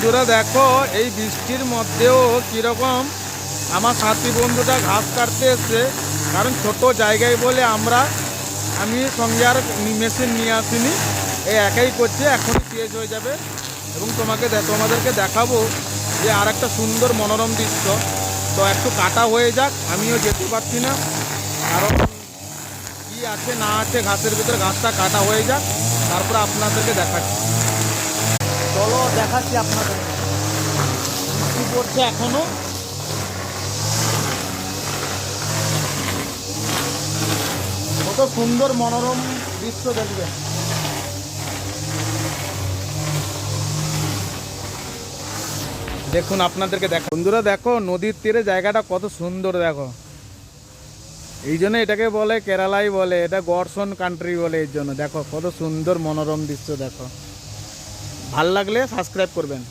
বন্ধুরা দেখো এই বৃষ্টির মধ্যেও কীরকম আমার সাথী বন্ধুটা ঘাস কাটতে এসছে। কারণ ছোট জায়গায় বলে আমি সঙ্গে আর মেশিন নিয়ে আসিনি, এই একাই করছে, এখনই শেষ হয়ে যাবে। এবং তোমাদেরকে দেখাবো যে আর একটা সুন্দর মনোরম দৃশ্য। তো একটু কাটা হয়ে যাক, আমিও যেতে পারছি না, কারণ কি আছে না আছে ঘাসের ভিতরে, ঘাসটা কাটা হয়ে যাক, তারপরে আপনাদেরকে দেখাচ্ছি। চলো দেখাচ্ছি আপনাদের। বৃষ্টি পড়ছে এখনো, কত সুন্দর মনোরম দৃশ্য দেখবেন। দেখুন আপনাদেরকে দেখো বন্ধুরা, দেখো নদীর তীরে জায়গাটা কত সুন্দর। দেখো এই জন্য এটাকে বলে কেরালাই বলে, এটা গডসন কান্ট্রি বলে। এর জন্য দেখো কত সুন্দর মনোরম দৃশ্য। দেখো ভাল লাগলে সাবস্ক্রাইব করবেন।